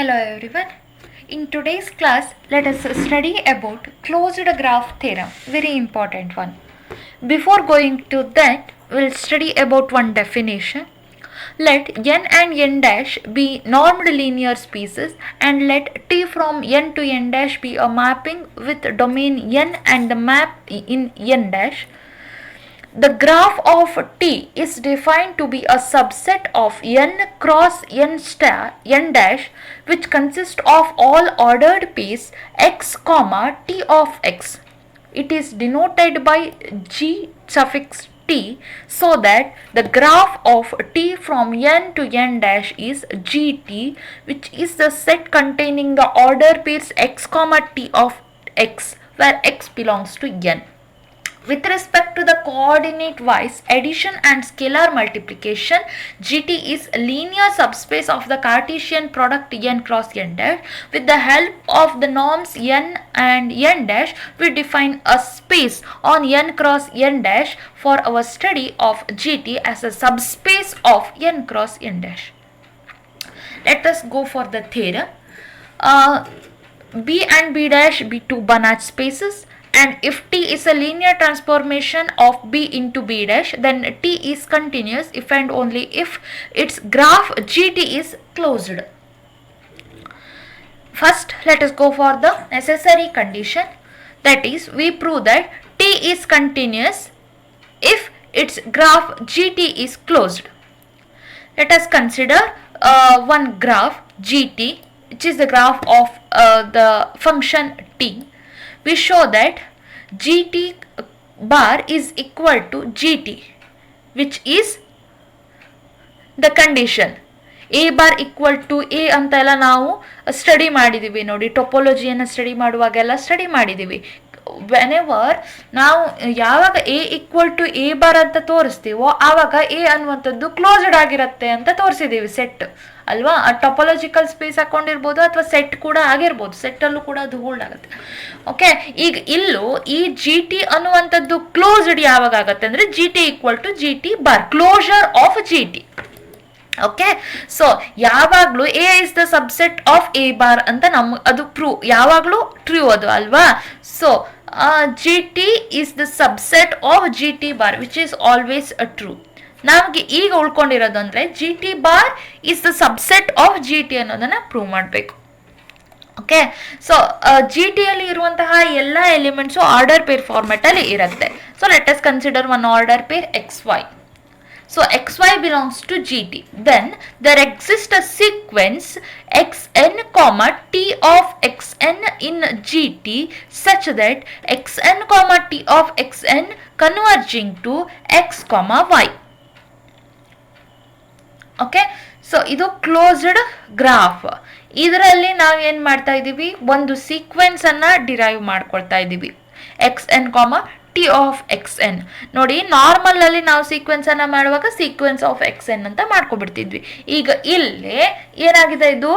Hello everyone. In today's class, let us study about closed graph theorem. Very important one. Before going to that, we'll study about one definition. Let n and n dash be normed linear spaces and let t from n to n dash be a mapping with domain n and the map in n dash. The graph of T is defined to be a subset of n cross n star n dash, which consists of all ordered pairs x comma t of x. It is denoted by g suffix t, so that the graph of T from n to n dash is gt, which is the set containing the order pairs x comma t of x, where x belongs to n. With respect to the coordinate wise addition and scalar multiplication, GT is a linear subspace of the Cartesian product n cross n dash. With the help of the norms n and n dash, we define a space on n cross n dash for our study of GT as a subspace of n cross n dash. Let us go for the theorem. B and B dash be two Banach spaces. And if T is a linear transformation of B into B dash, then T is continuous if and only if its graph GT is closed. First, let us go for the necessary condition. That is, we prove that T is continuous if its graph GT is closed. Let us consider one graph GT, which is the graph of the function T. We show that gt bar is equal to gt, which is the condition. A bar equal to A ಅಂತೆಲ್ಲ ನಾವು study ಮಾಡಿದ್ದೀವಿ ನೋಡಿ, ಟೊಪೊಲಜಿಯನ್ನು study ಮಾಡುವಾಗೆಲ್ಲ study ಮಾಡಿದ್ದೀವಿ. Whenever ನಾವು ಯಾವಾಗ A equal to A bar ಅಂತ ತೋರಿಸ್ತೀವೋ ಆವಾಗ ಎ ಅನ್ನುವಂಥದ್ದು ಕ್ಲೋಸ್ಡ್ ಆಗಿರುತ್ತೆ ಅಂತ ತೋರಿಸಿದ್ದೀವಿ, ಸೆಟ್ ಅಲ್ವಾ. ಆ ಟೊಪೊಲಜಿಕಲ್ ಸ್ಪೇಸ್ ಹಾಕೊಂಡಿರ್ಬೋದು ಅಥವಾ ಸೆಟ್ ಕೂಡ ಆಗಿರ್ಬೋದು, ಸೆಟ್ಟಲ್ಲೂ ಕೂಡ ಅದು ಹೋಲ್ಡ್ ಆಗುತ್ತೆ. ಓಕೆ, ಈಗ ಇಲ್ಲೂ ಈ ಜಿ ಟಿ ಅನ್ನುವಂಥದ್ದು ಕ್ಲೋಸ್ಡ್ ಯಾವಾಗ ಆಗುತ್ತೆ ಅಂದರೆ G T equal to G T bar, closure of G T. Okay, so ಯಾವಾಗಲೂ A is the subset of A bar ಅಂತ ಅದು ಪ್ರೂವ್ ಯಾವಾಗಲೂ ಟ್ರೂ ಅದು ಅಲ್ವಾ. So G T is the subset of G T bar which is always a true. ನಮಗೆ ಈಗ ಉಳ್ಕೊಂಡಿರೋದು ಅಂದರೆ G T bar is the subset of G T ಅನ್ನೋದನ್ನು ಪ್ರೂವ್ ಮಾಡಬೇಕು. ಓಕೆ, ಸೊ ಜಿ ಟಿಯಲ್ಲಿ ಇರುವಂತಹ ಎಲ್ಲ ಎಲಿಮೆಂಟ್ಸು ಆರ್ಡರ್ ಪೇರ್ ಫಾರ್ಮೆಟಲ್ಲಿ ಇರುತ್ತೆ. So let us consider one order pair X Y. So xy belongs to gt. Then there exists a sequence xn comma t of xn in gt such that xn comma t of xn converging to x comma y. Okay, so ಇದು closed graph. ಇದರಲ್ಲಿ ನಾವು ಏನು ಮಾಡ್ತಾ ಇದ್ದೀವಿ, ಒಂದು sequence ಅನ್ನ derive ಮಾಡ್ಕೊಳ್ತಾ ಇದ್ದೀವಿ. X N comma T of X N. ನೋಡಿ, ನಾರ್ಮಲ್ ಅಲ್ಲಿ ನಾವು ಸೀಕ್ವೆನ್ಸ್ ಅನ್ನ ಮಾಡುವಾಗ ಸೀಕ್ವೆನ್ಸ್ ಆಫ್ ಎಕ್ಸ್ ಎನ್ ಅಂತ ಮಾಡ್ಕೊಬಿಡ್ತಿದ್ವಿ. ಈಗ ಇಲ್ಲಿ ಏನಾಗಿದೆ, ಇದು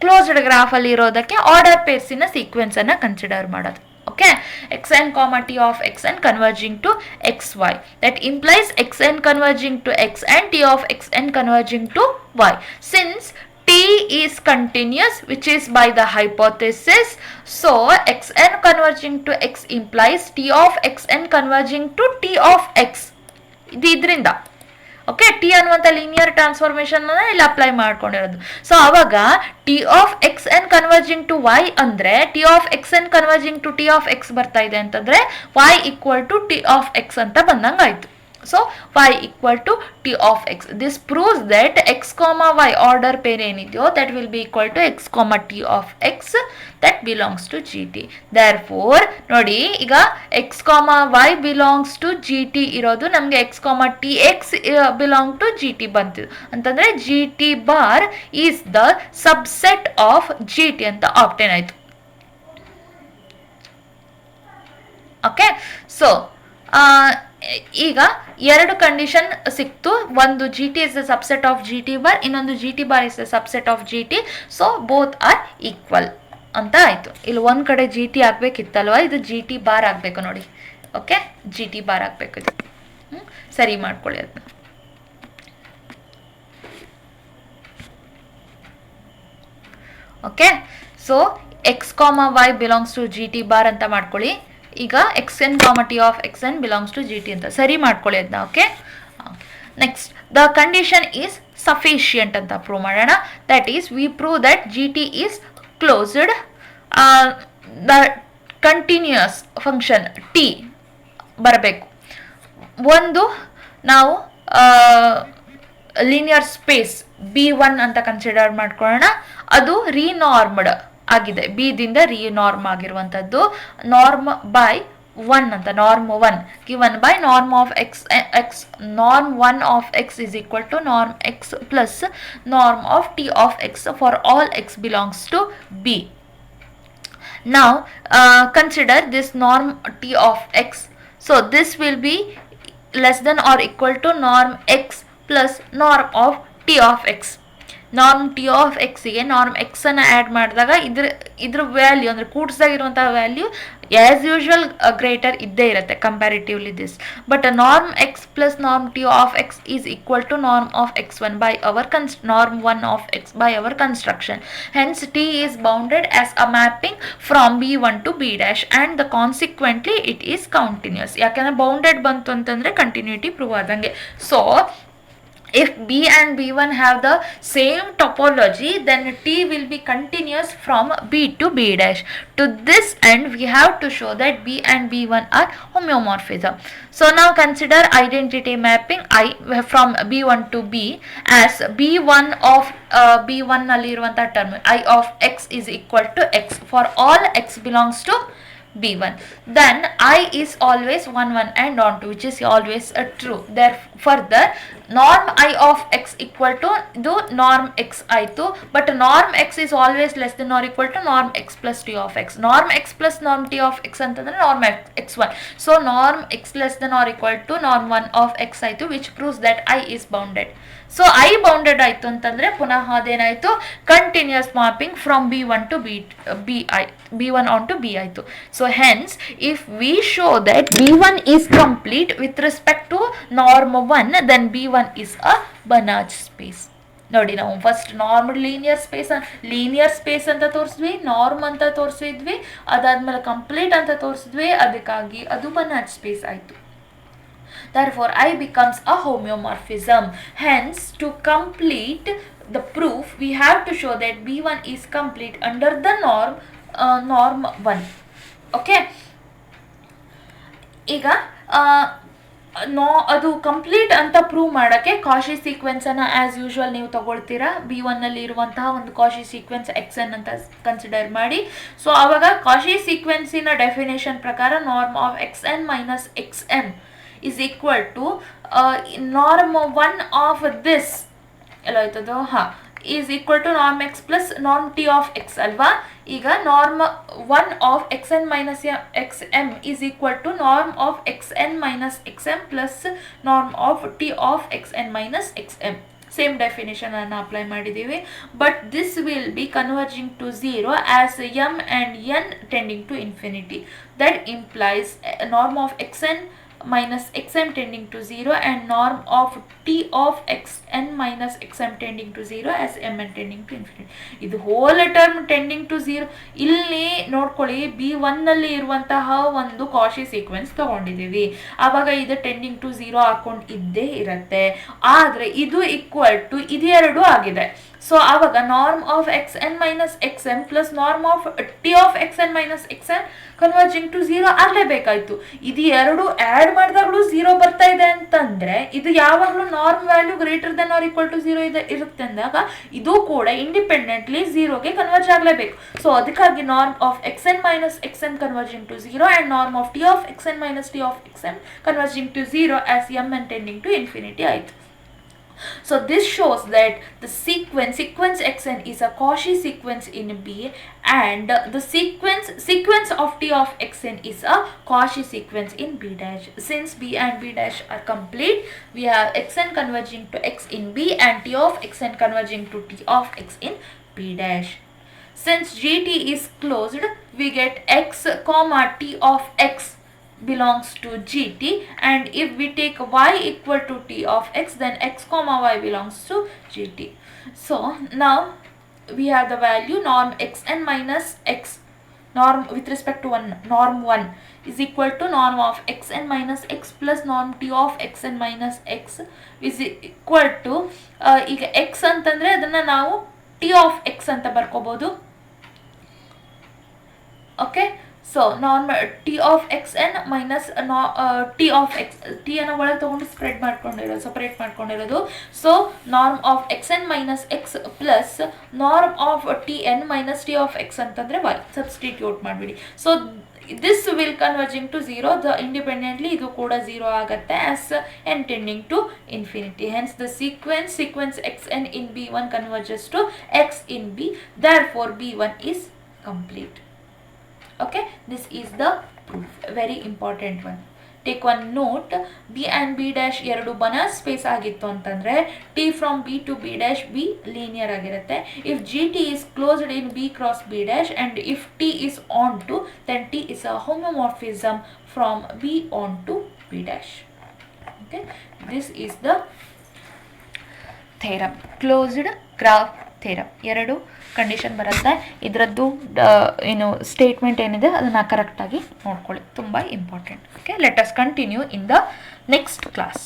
ಕ್ಲೋಸ್ಡ್ ಗ್ರಾಫ್ ಅಲ್ಲಿ ಇರೋದಕ್ಕೆ ಆರ್ಡರ್ ಪೇರ್ಸಿನ ಸೀಕ್ವೆನ್ಸ್ ಅನ್ನ ಕನ್ಸಿಡರ್ ಮಾಡೋದು. Okay, X N comma T of X N converging to X Y. That implies X N converging to X N, T of X N converging to Y. Since T is continuous, which is by the hypothesis, so xn converging to x implies T of xn converging to T of x. ಇದರಿಂದ okay, T ಅನ್ನುವಂಥ linear transformation ಇಲ್ಲಿ apply ಮಾಡ್ಕೊಂಡಿರೋದು. So ಅವಾಗ T of X N converging to Y ಅಂದರೆ T of X N converging to T of X ಬರ್ತಾ ಇದೆ ಅಂತಂದ್ರೆ Y equal to T of X ಅಂತ ಬಂದಂಗೆ ಆಯ್ತು. So y equal to t of x. This proves that x comma y order pair ಏನಿದೆಯೋ that will be equal to x comma t of x that belongs to gt. Therefore ನೋಡಿ, ಈಗ x comma y belongs to gt ಇರೋದು ನಮಗೆ x comma t x belong to gt ಬಂತಿದೆ ಅಂತಂದ್ರೆ gt bar is the subset of gt ಅಂತ obtain ಆಯ್ತು. Okay, so ಈಗ ಎರಡು condition ಸಿಕ್ತು. ಒಂದು G T is the subset of G T bar, ಇನ್ನೊಂದು G T bar is the subset of G T. So both are equal ಅಂತ ಆಯಿತು. ಇಲ್ಲಿ ಒಂದು ಕಡೆ ಜಿ ಟಿ ಆಗಬೇಕಿತ್ತಲ್ವ, ಇದು ಜಿ ಟಿ ಬಾರ್ ಆಗಬೇಕು ನೋಡಿ. ಓಕೆ, ಜಿ ಟಿ ಬಾರ್ ಆಗಬೇಕು ಇದು. ಸರಿ ಮಾಡ್ಕೊಳ್ಳಿ ಅದನ್ನ. Okay. So X comma Y belongs to G T bar ಅಂತ ಮಾಡ್ಕೊಳ್ಳಿ. ಈಗ X N comma T of X N belongs to G T ಅಂತ ಸರಿ ಮಾಡ್ಕೊಳ್ಳಿ ಅದನ್ನ. Okay. Next the condition is sufficient ಅಂತ ಪ್ರೂವ್ ಮಾಡೋಣ. That is we prove that G T is closed. The continuous function T ಬರಬೇಕು. ಒಂದು ನಾವು linear space B1 ಅಂತ ಕನ್ಸಿಡರ್ ಮಾಡ್ಕೊಳ್ಳೋಣ. ಅದು ರೀನಾರ್ಮ್ಡ್ ಆಗಿದೆ, ಬಿದಿಂದ ರೀನಾರ್ಮ್ ಆಗಿರುವಂಥದ್ದು. ನಾರ್ಮ್ ಬೈ 1 ಅಂತ, norm 1 given by norm of X norm 1 of X is equal to norm X plus norm of T of X for all X belongs to B. Now consider this norm t of x. So this will be less than or equal to norm x plus norm of t of x. Norm T of ಎಕ್ಸಿಗೆ norm ಎಕ್ಸನ್ನು add ಮಾಡಿದಾಗ ಇದ್ರ value ಅಂದರೆ ಕೂಡಿಸ್ದಾಗಿರುವಂಥ value as usual greater ಇದ್ದೇ ಇರುತ್ತೆ comparatively this. But norm X plus norm T of X is equal to norm of X one by our norm one of X by our construction. Hence T is bounded as a mapping from B1 to B dash and the consequently it is continuous. ಯಾಕೆಂದರೆ bounded ಬಂತು ಅಂತಂದರೆ continuity prove ಆದಂಗೆ. So if B and B1 have the same topology, then T will be continuous from B to B dash. To this end, we have to show that B and B1 are homeomorphism. So now consider identity mapping I from B1 to B as B1 of B1 nalliruvanಥ term I of x is equal to x for all x belongs to B1. Then I is always 1 1 and on to, which is always true. There further norm I of x equal to the norm x ಆಯಿತು. but norm x is always less than or equal to norm x plus t of x. norm x plus norm t of x ಅಂತಂದ್ರೆ norm x1. so norm x less than or equal to norm 1 of x ಆಯಿತು, which proves that I is bounded. So I bounded ಆಯಿತು ಅಂತಂದರೆ ಪುನಃ ಅದೇನಾಯಿತು, continuous mapping from B1 to B1 on to B ಆಯಿತು. So hence if we show that B1 is complete with respect to norm 1, then B1 is a Banach space. ನೋಡಿ, ನಾವು first normal linear space ಅಂತ ತೋರಿಸಿದ್ವಿ, norm ಅಂತ ತೋರಿಸಿದ್ವಿ, ಅದಾದ್ಮೇಲೆ complete ಅಂತ ತೋರಿಸಿದ್ವಿ, ಅದಕ್ಕಾಗಿ ಅದು ಬನಾಜ್ space ಆಯಿತು. Therefore, I becomes a homeomorphism. Hence, to complete the proof, we have to show that B1 is complete under the norm 1. Okay. ಈಗ ಅದು ಕಂಪ್ಲೀಟ್ ಅಂತ ಪ್ರೂವ್ ಮಾಡೋಕ್ಕೆ ಕಾಶಿ ಸೀಕ್ವೆನ್ಸನ್ನು ಆ್ಯಸ್ ಯೂಶ್ವಲ್ ನೀವು ತಗೊಳ್ತೀರಾ. B1 ನಲ್ಲಿ ಇರುವಂತಹ ಒಂದು ಕಾಶಿ ಸೀಕ್ವೆನ್ಸ್ XN ಅಂತ ಕನ್ಸಿಡರ್ ಮಾಡಿ. ಸೊ ಆವಾಗ ಕಾಶಿ ಸೀಕ್ವೆನ್ಸಿನ ಡೆಫಿನೇಷನ್ ಪ್ರಕಾರ norm of XN minus XM is equal to norm 1 of this ಎಲ್ಲ ಆಯ್ತದು is equal to norm x plus norm t of x ಅಲ್ವಾ. ಈಗ norm 1 of xn minus xm is equal to norm of xn minus xm plus norm of t of xn minus xm. Same definition ಅನ್ನು apply ಮಾಡಿದ್ದೀವಿ. But this will be converging to 0 as m and n tending to infinity. That implies norm of xn minus xm tending to 0 and norm of t of xn minus xm tending to 0 as mn tending to infinity. ಇದು hole term tending to 0. ಇಲ್ಲಿ ನೋಡ್ಕೊಳ್ಳಿ, B1 ನಲ್ಲಿ ಇರುವಂತಹ ಒಂದು Kashi sequence ತಗೊಂಡಿದ್ದೀವಿ, ಆವಾಗ ಇದು tending to 0 ಹಾಕೊಂಡು ಇದ್ದೇ ಇರುತ್ತೆ. ಆದರೆ ಇದು ಈಕ್ವಲ್ ಟು ಇದೆರಡು ಆಗಿದೆ. ಸೊ ಆವಾಗ norm of xn minus xm plus norm of t of xn minus xm converging to 0 ಆಗಲೇಬೇಕಾಯ್ತು. ಇದು ಎರಡು ಆ್ಯಡ್ ಮಾಡಿದಾಗಲೂ 0 ಬರ್ತಾ ಇದೆ ಅಂತಂದರೆ ಇದು ಯಾವಾಗಲೂ norm value greater than or equal to 0 ಇರುತ್ತೆ ಅಂದಾಗ ಇದು ಕೂಡ ಇಂಡಿಪೆಂಡೆಂಟ್ಲಿ 0ಗೆ ಕನ್ವರ್ಜ್ ಆಗಲೇಬೇಕು. ಸೊ ಅದಕ್ಕಾಗಿ norm of xn minus xm converging to 0 and norm of t of xn minus t of xm converging to 0 as mn tending to infinity ಆಯಿತು. So this shows that the sequence xn is a Cauchy sequence in B, and the sequence of t of xn is a Cauchy sequence in B dash. Since B and B dash are complete, we have xn converging to x in B and t of xn converging to t of x in B dash. Since GT is closed, we get x comma t of x belongs to GT, and if we take y equal to t of x, then x comma y belongs to GT. So now we have the value norm xn minus x, norm with respect to 1, norm 1 is equal to norm of xn minus x plus norm t of xn minus x is equal to ಈಗ x ಅಂತಂದರೆ ಅದನ್ನು ನಾವು t of x ಅಂತ ಬರ್ಕೋಬೋದು. Okay, so norm T of X N minus T of X, T ಅನ್ನು ಒಳಗೆ ತೊಗೊಂಡು separate ಮಾಡ್ಕೊಂಡಿರೋದು. So norm of X N minus X plus norm of T N minus T of X ಅಂತಂದರೆ Y substitute ಮಾಡಿಬಿಡಿ. So this will converging to 0, independently ಇದು ಕೂಡ 0 ಆಗುತ್ತೆ as N tending to infinity. Hence the sequence X N in B1 converges to x in B, therefore B1 is complete. Okay, this is the proof, very important one. Take one note, B and B dash ಎರಡು Banas space ಆಗಿತ್ತು ಅಂತಂದರೆ T from B to B dash B linear ಆಗಿರುತ್ತೆ. If GT is closed in B cross B dash and if T is on to, then T is a homomorphism from B on to B dash. Okay, this is the theorem, closed graph theorem. ಎರಡು condition ಬರುತ್ತೆ. ಇದರದ್ದು ಏನು statement ಏನಿದೆ ಅದನ್ನು ಕರೆಕ್ಟಾಗಿ ನೋಡ್ಕೊಳ್ಳಿ, ತುಂಬ important. Okay, let us continue in the next class.